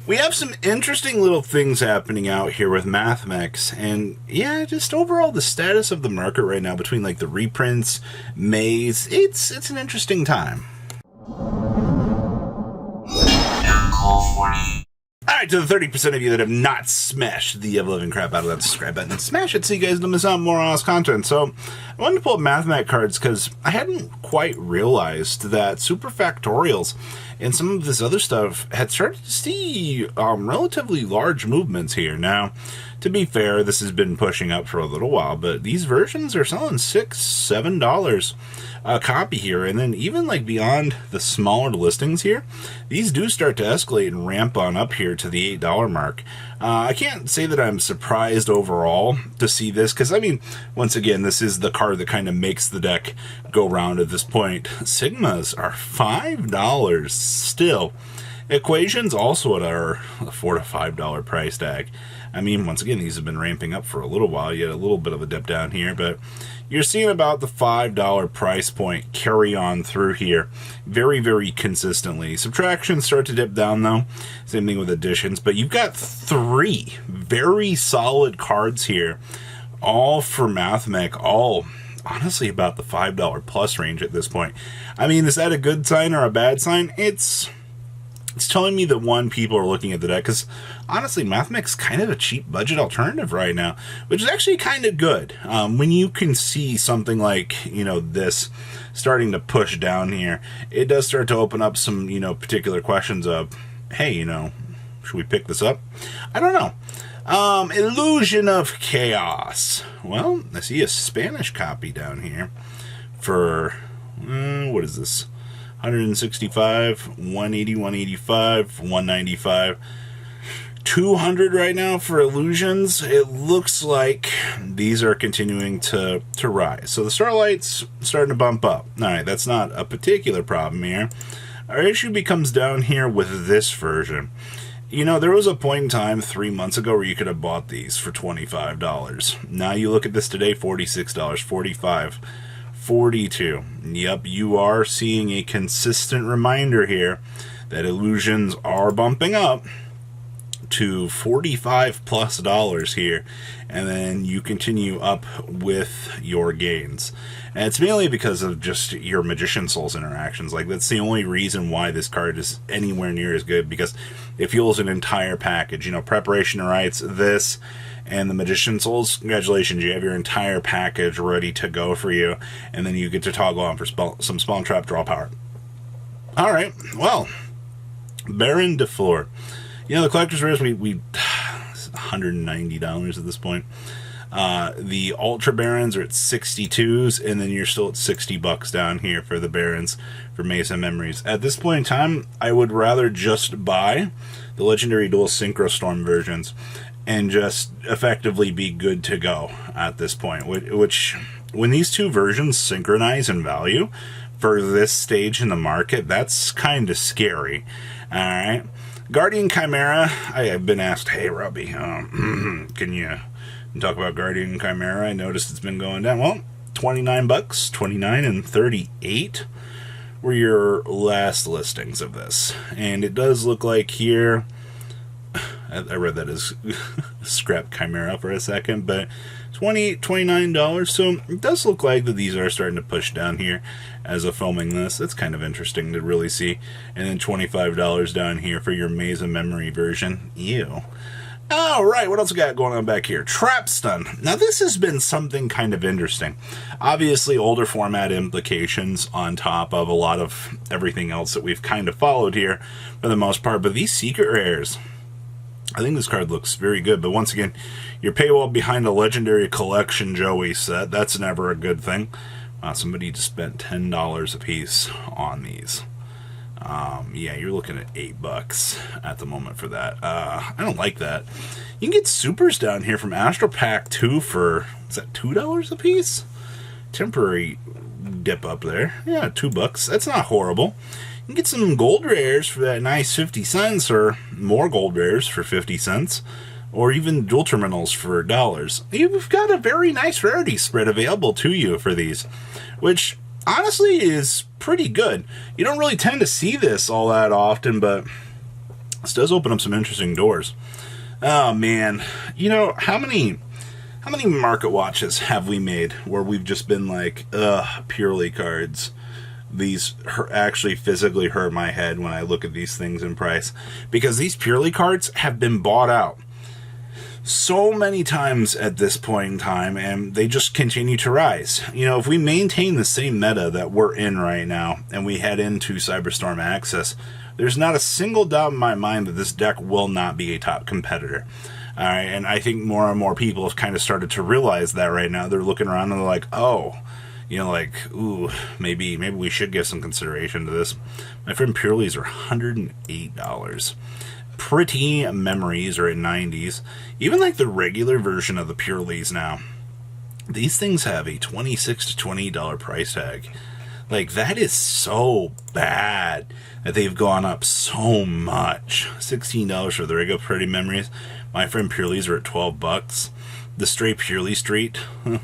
We have some interesting little things happening out here with MathMex, and yeah, just overall the status of the market right now between like the reprints, Maze, it's an interesting time. Alright, to the 30% of you that have not smashed the ever-living crap out of that subscribe button, smash it so you guys don't miss out on more honest content. So, I wanted to pull up MathMac cards because I hadn't quite realized that superfactorials and some of this other stuff had started to see relatively large movements here. Now, to be fair, this has been pushing up for a little while, but these versions are selling $6, $7 a copy here, and then even like beyond the smaller listings here, these do start to escalate and ramp on up here to the $8 mark. I can't say that I'm surprised overall to see this, because I mean, once again, this is the card that kind of makes the deck go round at this point. Sigmas are $5 still. Equations also at our $4 to $5 price tag. I mean, once again, these have been ramping up for a little while. You had a little bit of a dip down here, but you're seeing about the $5 price point carry on through here very, very consistently. Subtractions start to dip down, though. Same thing with additions, but you've got three very solid cards here, all for MathMech, all honestly about the $5 plus range at this point. I mean, is that a good sign or a bad sign? It's telling me that, one, people are looking at the deck, because honestly, MathMech's kind of a cheap budget alternative right now, which is actually kind of good. When you can see something like, you know, this starting to push down here, it does start to open up some, you know, particular questions of, hey, you know, should we pick this up? I don't know. Illusion of Chaos. Well, I see a Spanish copy down here for, what is this? 165, 180, 185, 195, 200 right now for Illusions. It looks like these are continuing to rise. So the Starlight's starting to bump up. Alright, that's not a particular problem here. Our issue becomes down here with this version. You know, there was a point in time 3 months ago where you could have bought these for $25. Now you look at this today, $46, $45. 42. Yep, you are seeing a consistent reminder here that Illusions are bumping up to $45+ here, and then you continue up with your gains. And it's mainly because of just your Magician Souls interactions. Like, that's the only reason why this card is anywhere near as good, because it fuels an entire package. You know, Preparation Rites, this, and the Magician Souls, congratulations, you have your entire package ready to go for you, and then you get to toggle on for some Spawn Trap draw power. Alright, well, Baron de Fleur. You know, the collector's rares, we $190 at this point. The Ultra Barons are at 62s, and then you're still at $60 down here for the Barons for Mesa Memories. At this point in time, I would rather just buy the Legendary Dual Synchro Storm versions and just effectively be good to go at this point. Which, when these two versions synchronize in value for this stage in the market, that's kind of scary. Alright. Guardian Chimera, I've been asked, hey Robbie, can you talk about Guardian Chimera? I noticed it's been going down. Well, $29, 29 and 38 were your last listings of this. And it does look like here, I read that as scrap Chimera for a second, but $28, $29, so it does look like that these are starting to push down here as of filming this. That's kind of interesting to really see. And then $25 down here for your Maze of Memory version. Ew. Alright, what else we got going on back here? Trap Stun. Now this has been something kind of interesting. Obviously older format implications on top of a lot of everything else that we've kind of followed here for the most part, but these secret rares, I think this card looks very good, but once again, your paywall behind a Legendary Collection Joey set, that's never a good thing. Somebody just spent $10 a piece on these. Yeah, you're looking at $8 at the moment for that. I don't like that. You can get supers down here from Astral Pack 2 for, is that $2 a piece? Temporary dip up there. Yeah, $2. That's not horrible. You can get some gold rares for that nice 50 cents, or more gold rares for 50 cents, or even dual terminals for $1. You've got a very nice rarity spread available to you for these, which honestly is pretty good. You don't really tend to see this all that often, but This does open up some interesting doors. Oh man, you know, how many market watches have we made where we've just been like, ugh, purely cards. These actually physically hurt my head when I look at these things in price, because these purely cards have been bought out so many times at this point in time, and they just continue to rise. You know, if we maintain the same meta that we're in right now and we head into Cyberstorm Access, there's not a single doubt in my mind that this deck will not be a top competitor. All right, and I think more and more people have kind of started to realize that right now. They're looking around and they're like, oh, you know, like, ooh, maybe we should give some consideration to this. My friend Purely's are $108. Pretty Memories are at 90s. Even like the regular version of the Purely's now, these things have a $26 to $28 price tag. Like, that is so bad that they've gone up so much. $16 for the regular Pretty Memories. My friend Purely's are at $12. The straight Purely Street,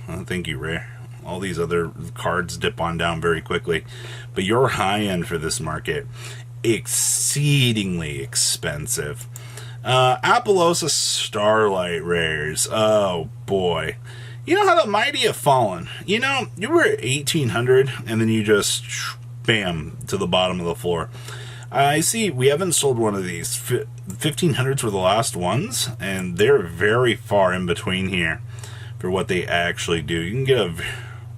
thank you, Ray. All these other cards dip on down very quickly. But your high end for this market, exceedingly expensive. Appaloosa Starlight Rares. Oh boy. You know how the mighty have fallen. You know, you were at 1800 and then you just bam to the bottom of the floor. I see we haven't sold one of these. 1500s were the last ones, and they're very far in between here for what they actually do. You can get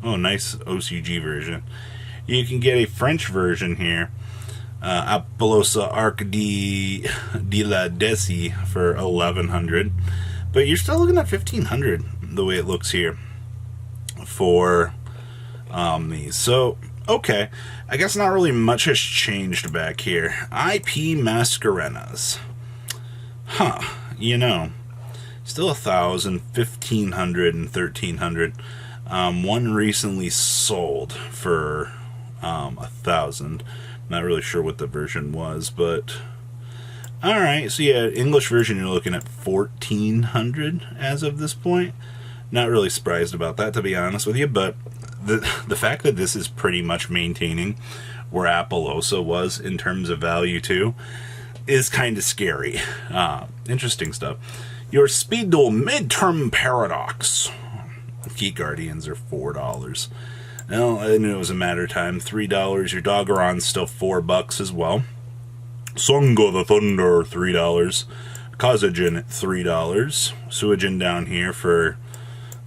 a nice OCG version. You can get a French version here. Appaloosa Arc de la Desi for 1100, but you're still looking at 1500 the way it looks here for these. So okay, I guess not really much has changed back here. IP Mascarenas, you know, still 1,000, 1,500, and 1,300. One recently sold for 1,000. Not really sure what the version was, but alright. So yeah, English version you're looking at 1,400 as of this point. Not really surprised about that, to be honest with you, but the fact that this is pretty much maintaining where Appaloosa was in terms of value too is kind of scary. Interesting stuff. Your Speed Duel Midterm Paradox. Geek Guardians are $4. Well, I knew it was a matter of time. $3. Your Doggeron's still $4 as well. Sungo the Thunder, $3. Kazajan at $3. Suijin down here for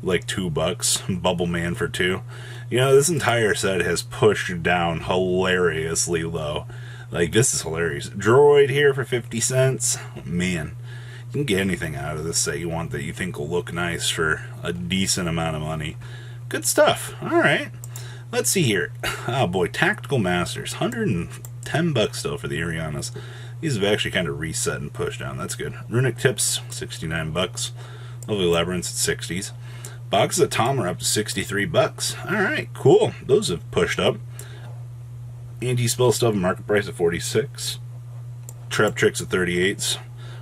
like $2. Bubble Man for $2. You know, this entire set has pushed down hilariously low. Like, this is hilarious. Droid here for 50 cents. Man, you can get anything out of this set you want that you think will look nice for a decent amount of money. Good stuff. Alright. Let's see here. Oh boy, Tactical Masters. $110 still for the Arianas. These have actually kind of reset and pushed down. That's good. Runic Tips, $69. Lovely Labyrinths at 60s. Boxes of Tom are up to $63. Alright, cool. Those have pushed up. Anti-Spell Stuff market price at 46. Trap Tricks at 38s.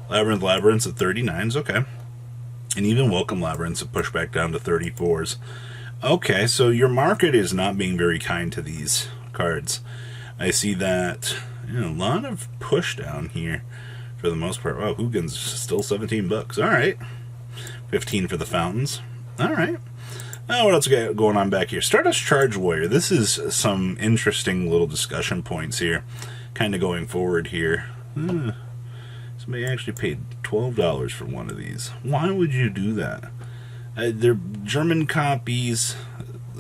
Labyrinths at 39s. Okay. And even Welcome Labyrinths have pushed back down to 34s. Okay, so your market is not being very kind to these cards. I see that, you know, a lot of push down here for the most part. Wow, Hugin's still $17. Alright. 15 for the Fountains. Alright. What else we got going on back here? Stardust Charge Warrior. This is some interesting little discussion points here. Kind of going forward here. Somebody actually paid $12 for one of these. Why would you do that? They're German copies.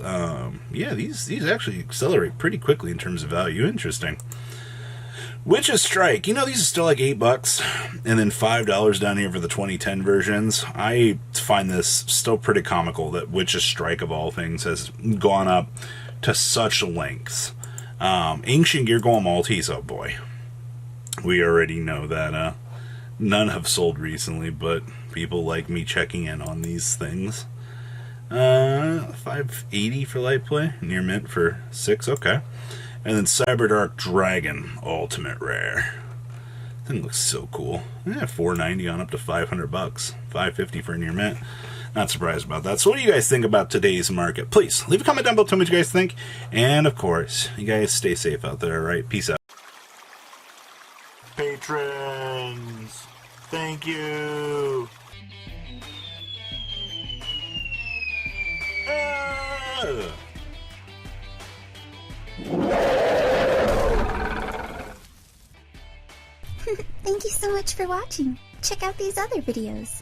Yeah, these actually accelerate pretty quickly in terms of value. Interesting. Witch's Strike. You know, these are still like $8, and then $5 down here for the 2010 versions. I find this still pretty comical that Witch's Strike, of all things, has gone up to such lengths. Ancient Gear Golem Maltese, oh boy. We already know that none have sold recently, but people like me checking in on these things. $5.80 for light play, near mint for $6. Okay. And then Cyberdark Dragon Ultimate Rare. Thing looks so cool. Yeah, $4.90 on up to $500. $5.50 for near mint. Not surprised about that. So what do you guys think about today's market? Please leave a comment down below. Tell me what you guys think. And of course, you guys stay safe out there. All right, peace out. Patron. Thank you. Thank you so much for watching. Check out these other videos.